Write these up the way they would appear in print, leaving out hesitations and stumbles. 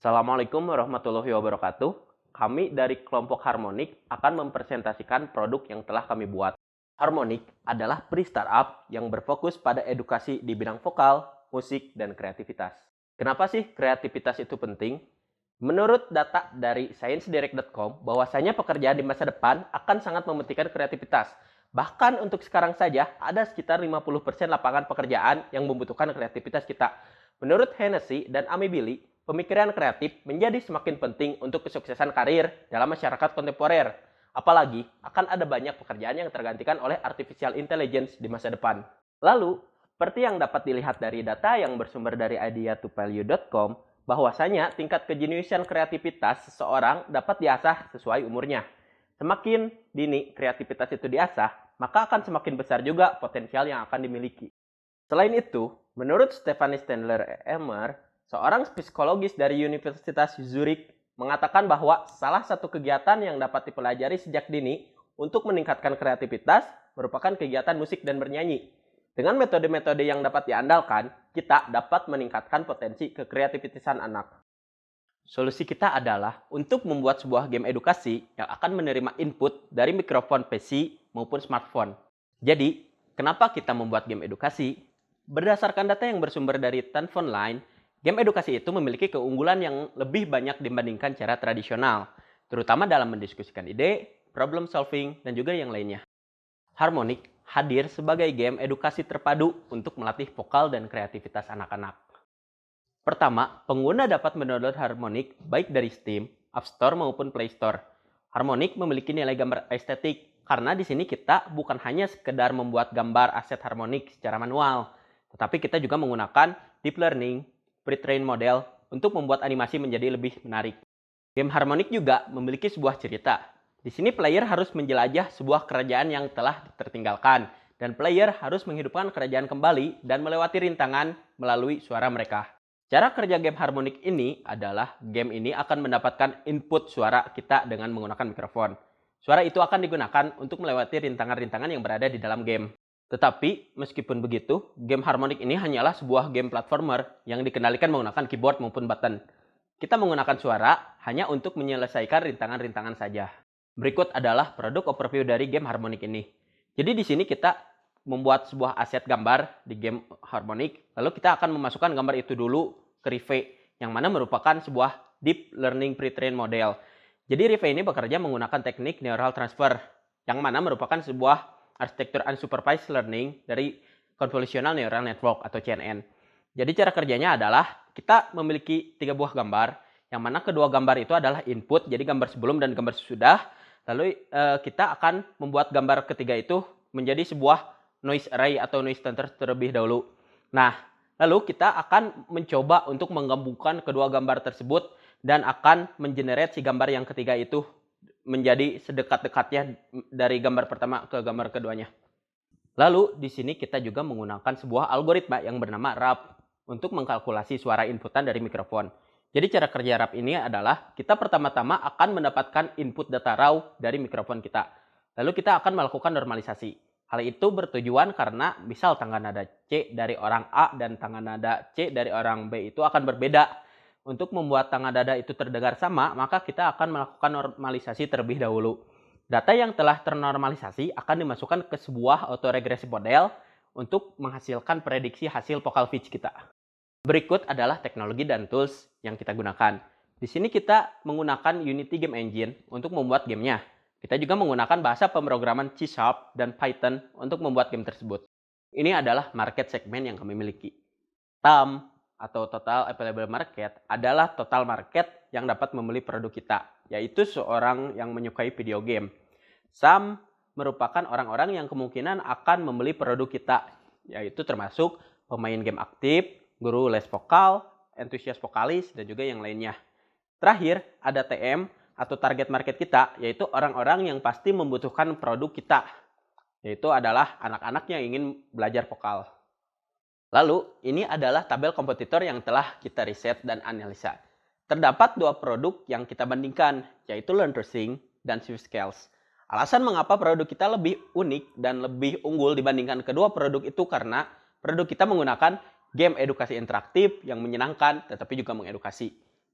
Assalamualaikum warahmatullahi wabarakatuh. Kami dari kelompok Harmonik akan mempresentasikan produk yang telah kami buat. Harmonik adalah pre-startup yang berfokus pada edukasi di bidang vokal, musik, dan kreativitas. Kenapa sih kreativitas itu penting? Menurut data dari ScienceDirect.com, bahwasanya pekerjaan di masa depan akan sangat mementingkan kreativitas. Bahkan untuk sekarang saja, ada sekitar 50% lapangan pekerjaan yang membutuhkan kreativitas kita. Menurut Hennessy dan Amibili, pemikiran kreatif menjadi semakin penting untuk kesuksesan karir dalam masyarakat kontemporer. Apalagi akan ada banyak pekerjaan yang tergantikan oleh artificial intelligence di masa depan. Lalu, seperti yang dapat dilihat dari data yang bersumber dari idea2value.com, bahwasanya tingkat kejeniusan kreativitas seseorang dapat diasah sesuai umurnya. Semakin dini kreativitas itu diasah, maka akan semakin besar juga potensial yang akan dimiliki. Selain itu, menurut Stephanie Stendler-Elmer, seorang psikologis dari Universitas Zurich, mengatakan bahwa salah satu kegiatan yang dapat dipelajari sejak dini untuk meningkatkan kreativitas merupakan kegiatan musik dan bernyanyi. Dengan metode-metode yang dapat diandalkan, kita dapat meningkatkan potensi kekreativitasan anak. Solusi kita adalah untuk membuat sebuah game edukasi yang akan menerima input dari mikrofon PC maupun smartphone. Jadi, kenapa kita membuat game edukasi? Berdasarkan data yang bersumber dari Tanfonline, game edukasi itu memiliki keunggulan yang lebih banyak dibandingkan cara tradisional, terutama dalam mendiskusikan ide, problem solving, dan juga yang lainnya. Harmonik hadir sebagai game edukasi terpadu untuk melatih vokal dan kreativitas anak-anak. Pertama, pengguna dapat mendownload Harmonik baik dari Steam, App Store maupun Play Store. Harmonik memiliki nilai gambar estetik karena di sini kita bukan hanya sekedar membuat gambar aset harmonik secara manual, tetapi kita juga menggunakan deep learning, pre-trained model untuk membuat animasi menjadi lebih menarik. Game Harmonik juga memiliki sebuah cerita. Di sini player harus menjelajah sebuah kerajaan yang telah tertinggalkan, dan player harus menghidupkan kerajaan kembali dan melewati rintangan melalui suara mereka. Cara kerja game Harmonik ini adalah game ini akan mendapatkan input suara kita dengan menggunakan mikrofon. Suara itu akan digunakan untuk melewati rintangan-rintangan yang berada di dalam game. Tetapi, meskipun begitu, game Harmonik ini hanyalah sebuah game platformer yang dikendalikan menggunakan keyboard maupun button. Kita menggunakan suara hanya untuk menyelesaikan rintangan-rintangan saja. Berikut adalah produk overview dari game Harmonik ini. Jadi di sini kita membuat sebuah aset gambar di game Harmonik, lalu kita akan memasukkan gambar itu dulu ke Rive, yang mana merupakan sebuah deep learning pre-trained model. Jadi Rive ini bekerja menggunakan teknik neural transfer, yang mana merupakan sebuah arsitektur unsupervised learning dari convolutional neural network atau CNN. Jadi cara kerjanya adalah kita memiliki 3 buah gambar, yang mana kedua gambar itu adalah input, jadi gambar sebelum dan gambar sesudah. Lalu kita akan membuat gambar ketiga itu menjadi sebuah noise array atau noise center terlebih dahulu. Nah, lalu kita akan mencoba untuk menggabungkan kedua gambar tersebut dan akan mengenerate si gambar yang ketiga itu menjadi sedekat-dekatnya dari gambar pertama ke gambar keduanya. Lalu di sini kita juga menggunakan sebuah algoritma yang bernama RAP untuk mengkalkulasi suara inputan dari mikrofon. Jadi cara kerja RAP ini adalah kita pertama-tama akan mendapatkan input data raw dari mikrofon kita. Lalu kita akan melakukan normalisasi. Hal itu bertujuan karena misal tangga nada C dari orang A dan tangga nada C dari orang B itu akan berbeda. Untuk membuat tangga nada itu terdengar sama, maka kita akan melakukan normalisasi terlebih dahulu. Data yang telah ternormalisasi akan dimasukkan ke sebuah autoregresi model untuk menghasilkan prediksi hasil vocal pitch kita. Berikut adalah teknologi dan tools yang kita gunakan. Di sini kita menggunakan Unity Game Engine untuk membuat gamenya. Kita juga menggunakan bahasa pemrograman C# dan Python untuk membuat game tersebut. Ini adalah market segment yang kami miliki. TAM atau Total Available Market adalah total market yang dapat membeli produk kita, yaitu seorang yang menyukai video game. SAM merupakan orang-orang yang kemungkinan akan membeli produk kita, yaitu termasuk pemain game aktif, guru les vokal, entusias vokalis, dan juga yang lainnya. Terakhir, ada TM atau target market kita, yaitu orang-orang yang pasti membutuhkan produk kita, yaitu adalah anak-anak yang ingin belajar vokal. Lalu, ini adalah tabel kompetitor yang telah kita riset dan analisa. Terdapat 2 produk yang kita bandingkan, yaitu Learn to Sing dan SwiftScales. Alasan mengapa produk kita lebih unik dan lebih unggul dibandingkan kedua produk itu karena produk kita menggunakan game edukasi interaktif yang menyenangkan tetapi juga mengedukasi.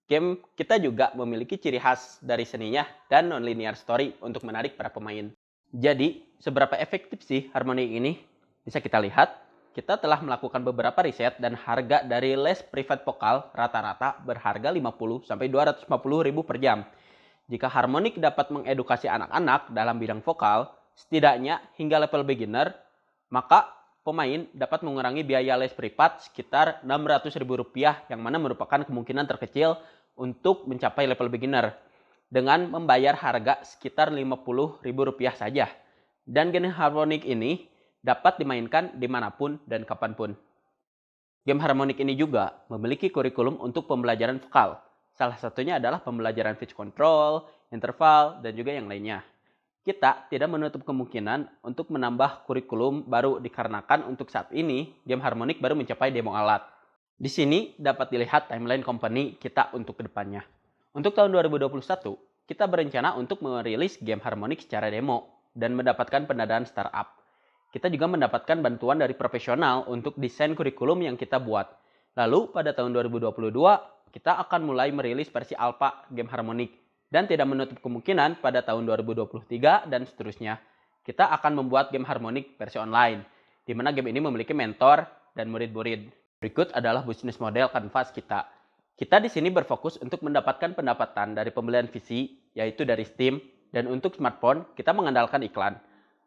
Game kita juga memiliki ciri khas dari seninya dan non-linear story untuk menarik para pemain. Jadi, seberapa efektif sih Harmonic ini? Bisa kita lihat, kita telah melakukan beberapa riset dan harga dari les privat vokal rata-rata berharga 50-250 ribu per jam. Jika Harmonic dapat mengedukasi anak-anak dalam bidang vokal, setidaknya hingga level beginner, maka pemain dapat mengurangi biaya les privat sekitar Rp600.000 yang mana merupakan kemungkinan terkecil untuk mencapai level beginner dengan membayar harga sekitar Rp50.000 saja. Dan game Harmonic ini dapat dimainkan dimanapun dan kapanpun. Game Harmonic ini juga memiliki kurikulum untuk pembelajaran vokal. Salah satunya adalah pembelajaran pitch control, interval, dan juga yang lainnya. Kita tidak menutup kemungkinan untuk menambah kurikulum baru dikarenakan untuk saat ini game Harmonic baru mencapai demo alat. Di sini dapat dilihat timeline company kita untuk kedepannya. Untuk tahun 2021, kita berencana untuk merilis game Harmonic secara demo dan mendapatkan pendanaan startup. Kita juga mendapatkan bantuan dari profesional untuk desain kurikulum yang kita buat. Lalu pada tahun 2022, kita akan mulai merilis versi alpha game Harmonic. Dan tidak menutup kemungkinan pada tahun 2023 dan seterusnya, kita akan membuat game Harmonic versi online, di mana game ini memiliki mentor dan murid-murid. Berikut adalah bisnis model Canvas kita. Kita di sini berfokus untuk mendapatkan pendapatan dari pembelian PC, yaitu dari Steam, dan untuk smartphone, kita mengandalkan iklan.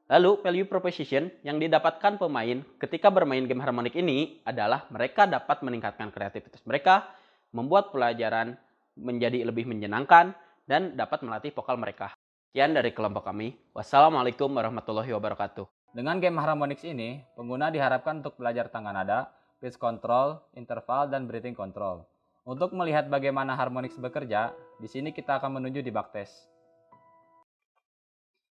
Lalu, value proposition yang didapatkan pemain ketika bermain game Harmonic ini adalah mereka dapat meningkatkan kreativitas mereka, membuat pelajaran menjadi lebih menyenangkan, dan dapat melatih vokal mereka. Sekian dari kelompok kami. Wassalamualaikum warahmatullahi wabarakatuh. Dengan game Harmonix ini, pengguna diharapkan untuk belajar tangga nada, pitch control, interval, dan breathing control. Untuk melihat bagaimana Harmonix bekerja, di sini kita akan menuju di backtest.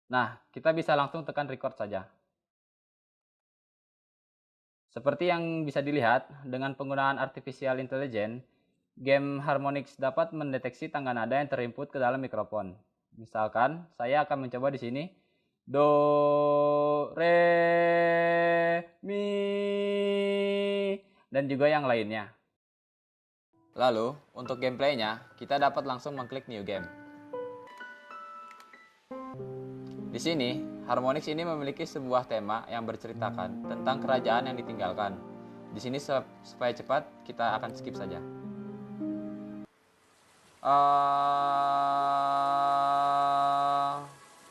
Nah, kita bisa langsung tekan record saja. Seperti yang bisa dilihat, dengan penggunaan artificial intelligence, game Harmonix dapat mendeteksi tangga nada yang terinput ke dalam mikrofon. Misalkan, saya akan mencoba di sini. Do, re, mi, dan juga yang lainnya. Lalu, untuk gameplaynya, kita dapat langsung mengklik new game. Di sini, Harmonix ini memiliki sebuah tema yang berceritakan tentang kerajaan yang ditinggalkan. Di sini supaya cepat, kita akan skip saja.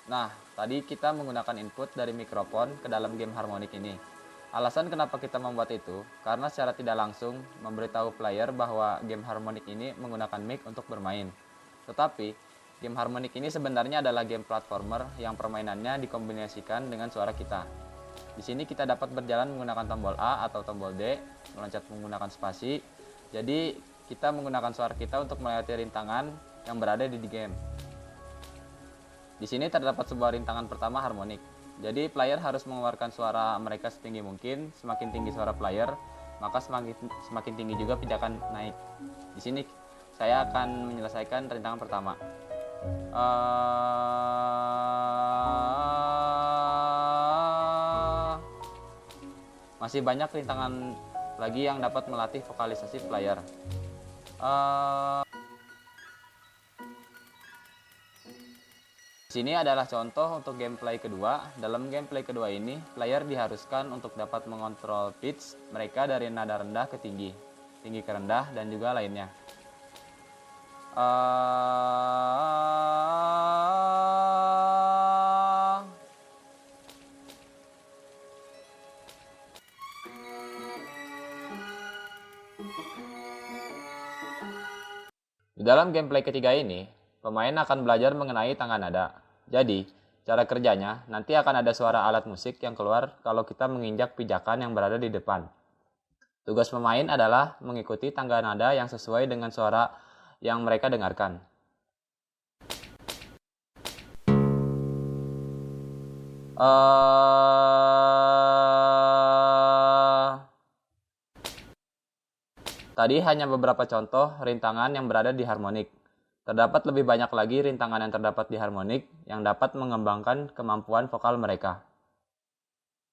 Nah, tadi kita menggunakan input dari mikrofon ke dalam game Harmonic ini. Alasan kenapa kita membuat itu, karena secara tidak langsung memberitahu player bahwa game Harmonic ini menggunakan mic untuk bermain. Tetapi, game Harmonic ini sebenarnya adalah game platformer yang permainannya dikombinasikan dengan suara kita. Di sini kita dapat berjalan menggunakan tombol A atau tombol D, meloncat menggunakan spasi. Jadi, kita menggunakan suara kita untuk melewati rintangan yang berada di game. Di sini terdapat sebuah rintangan pertama Harmonic. Jadi player harus mengeluarkan suara mereka setinggi mungkin. Semakin tinggi suara player, maka semakin tinggi juga pijakan naik. Di sini saya akan menyelesaikan rintangan pertama. Masih banyak rintangan lagi yang dapat melatih vokalisasi player. Sini adalah contoh untuk gameplay kedua. Dalam gameplay kedua ini, player diharuskan untuk dapat mengontrol pitch mereka dari nada rendah ke tinggi, tinggi ke rendah, dan juga lainnya. Di dalam gameplay ketiga ini, pemain akan belajar mengenai tangga nada. Jadi, cara kerjanya nanti akan ada suara alat musik yang keluar kalau kita menginjak pijakan yang berada di depan. Tugas pemain adalah mengikuti tangga nada yang sesuai dengan suara yang mereka dengarkan. Tadi hanya beberapa contoh rintangan yang berada di Harmonic. Terdapat lebih banyak lagi rintangan yang terdapat di Harmonic yang dapat mengembangkan kemampuan vokal mereka.